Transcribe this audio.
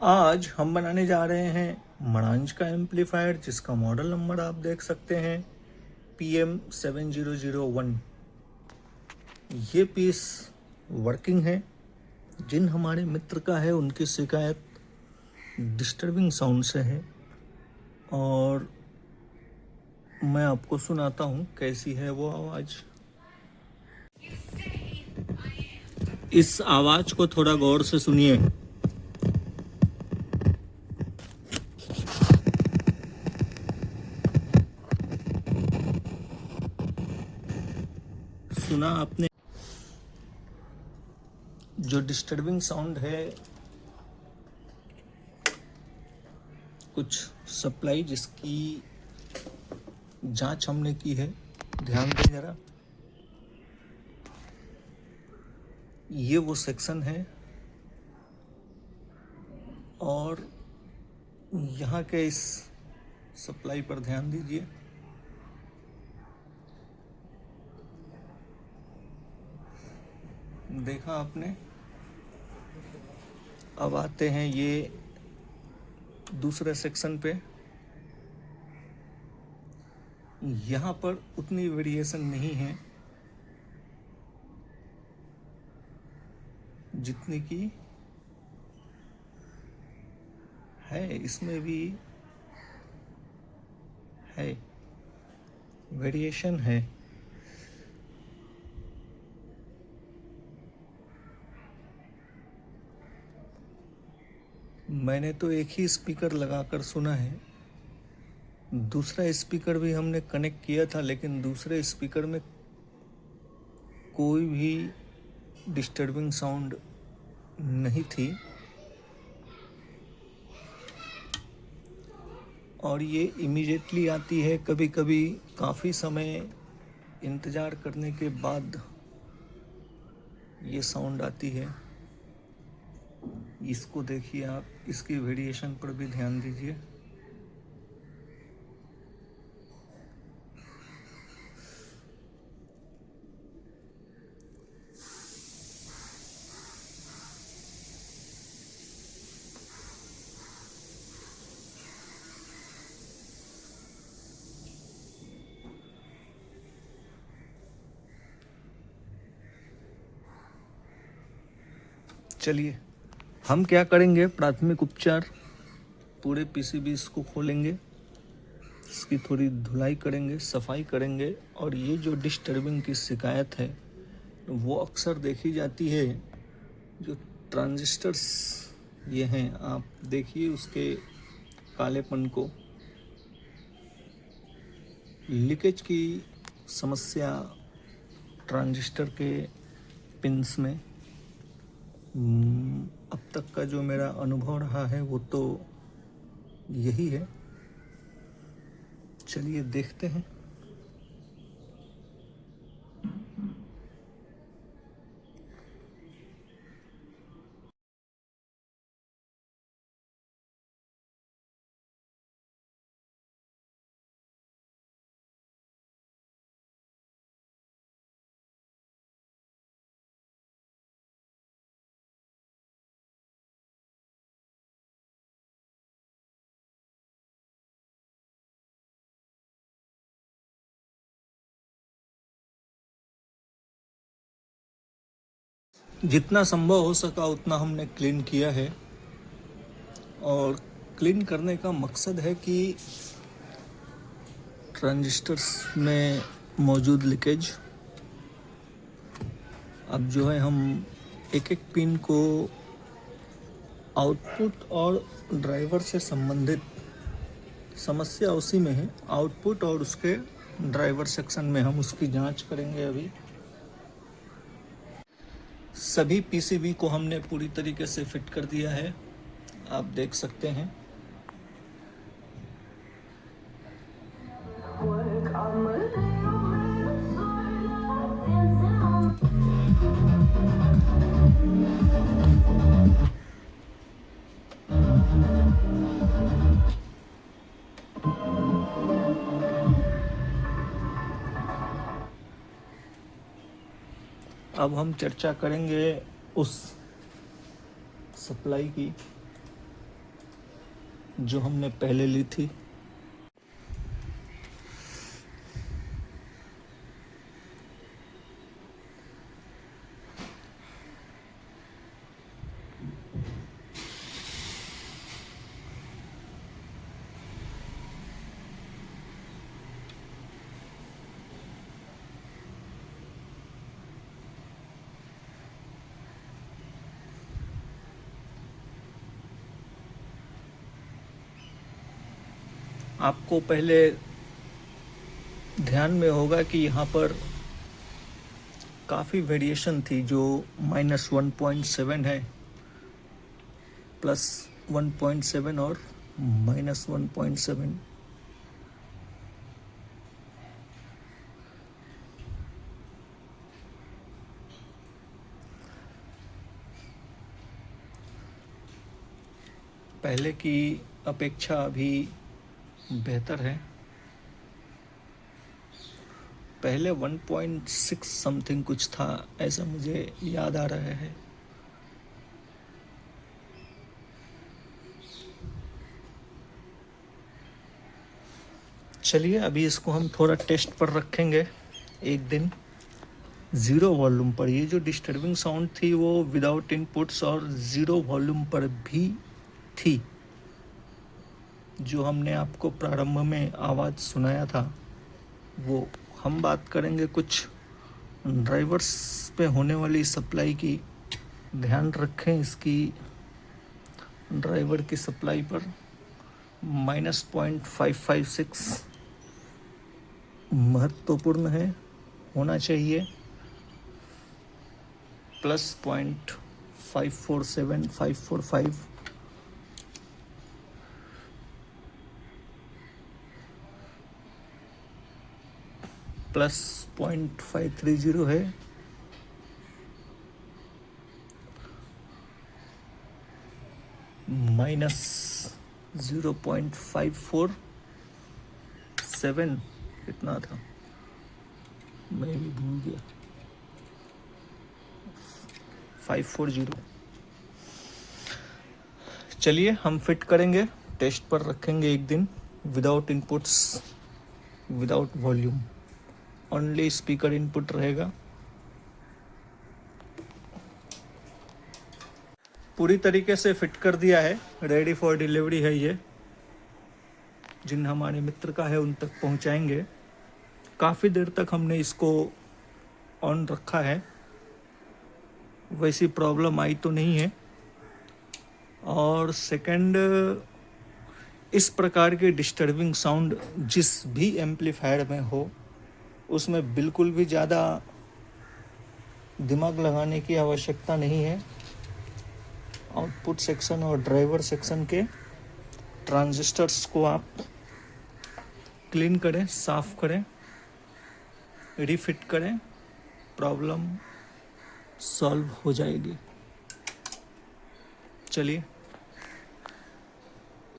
आज हम बनाने जा रहे हैं मरांज का एम्पलीफायर, जिसका मॉडल नंबर आप देख सकते हैं PM7001। ये पीस वर्किंग है। जिन हमारे मित्र का है उनकी शिकायत डिस्टर्बिंग साउंड से है, और मैं आपको सुनाता हूँ कैसी है वो आवाज़। इस आवाज़ को थोड़ा गौर से सुनिए। सुना आपने? जो डिस्टर्बिंग साउंड है, कुछ सप्लाई जिसकी जांच हमने की है। ध्यान दें जरा, ये वो सेक्शन है और यहाँ के इस सप्लाई पर ध्यान दीजिए। देखा आपने? अब आते हैं ये दूसरे सेक्शन पे। यहाँ पर उतनी वेरिएशन नहीं है जितनी की है। इसमें भी है, वेरिएशन है। मैंने तो एक ही स्पीकर लगाकर सुना है। दूसरा स्पीकर भी हमने कनेक्ट किया था, लेकिन दूसरे स्पीकर में कोई भी डिस्टर्बिंग साउंड नहीं थी। और ये इमीडिएटली आती है, कभी कभी काफ़ी समय इंतज़ार करने के बाद ये साउंड आती है। इसको देखिए आप, इसकी वेरिएशन पर भी ध्यान दीजिए। चलिए, हम क्या करेंगे, प्राथमिक उपचार, पूरे पीसीबी इसको खोलेंगे, इसकी थोड़ी धुलाई करेंगे, सफाई करेंगे। और ये जो डिस्टर्बिंग की शिकायत है वो अक्सर देखी जाती है। जो ट्रांजिस्टर्स ये हैं, आप देखिए उसके कालेपन को। लीकेज की समस्या ट्रांजिस्टर के पिंस में, अब तक का जो मेरा अनुभव रहा है वो तो यही है। चलिए देखते हैं। जितना संभव हो सका उतना हमने क्लीन किया है, और क्लीन करने का मकसद है कि ट्रांजिस्टर्स में मौजूद लीकेज, अब जो है हम एक एक पिन को आउटपुट और ड्राइवर से संबंधित, समस्या उसी में है, आउटपुट और उसके ड्राइवर सेक्शन में हम उसकी जांच करेंगे। अभी सभी पीसीबी को हमने पूरी तरीके से फिट कर दिया है, आप देख सकते हैं। अब हम चर्चा करेंगे उस सप्लाई की जो हमने पहले ली थी। आपको पहले ध्यान में होगा कि यहाँ पर काफ़ी वेरिएशन थी, जो -1.7 है, +1.7 और -1.7। पहले की अपेक्षा अभी बेहतर है। पहले 1.6 समथिंग कुछ था, ऐसा मुझे याद आ रहा है। चलिए अभी इसको हम थोड़ा टेस्ट पर रखेंगे एक दिन 0 वॉल्यूम पर। ये जो डिस्टर्बिंग साउंड थी वो विदाउट इनपुट्स और 0 वॉल्यूम पर भी थी। जो हमने आपको प्रारंभ में आवाज़ सुनाया था वो। हम बात करेंगे कुछ ड्राइवर्स पे होने वाली सप्लाई की। ध्यान रखें इसकी ड्राइवर की सप्लाई पर -0.556 महत्वपूर्ण है, होना चाहिए। +0.547545 +0.530 है। -0.547 कितना था, मैं भी भूल गया। 540। चलिए हम फिट करेंगे, टेस्ट पर रखेंगे एक दिन without inputs, without volume, only speaker input रहेगा। पूरी तरीके से फिट कर दिया है, रेडी फॉर डिलीवरी है ये। जिन हमारे मित्र का है उन तक पहुंचाएंगे। काफ़ी देर तक हमने इसको ऑन रखा है, वैसी प्रॉब्लम आई तो नहीं है। और सेकंड, इस प्रकार के डिस्टर्बिंग साउंड जिस भी एम्पलीफायर में हो उसमें बिल्कुल भी ज़्यादा दिमाग लगाने की आवश्यकता नहीं है। आउटपुट सेक्शन और ड्राइवर सेक्शन के ट्रांजिस्टर्स को आप क्लीन करें, साफ करें, रिफिट करें, प्रॉब्लम सॉल्व हो जाएगी। चलिए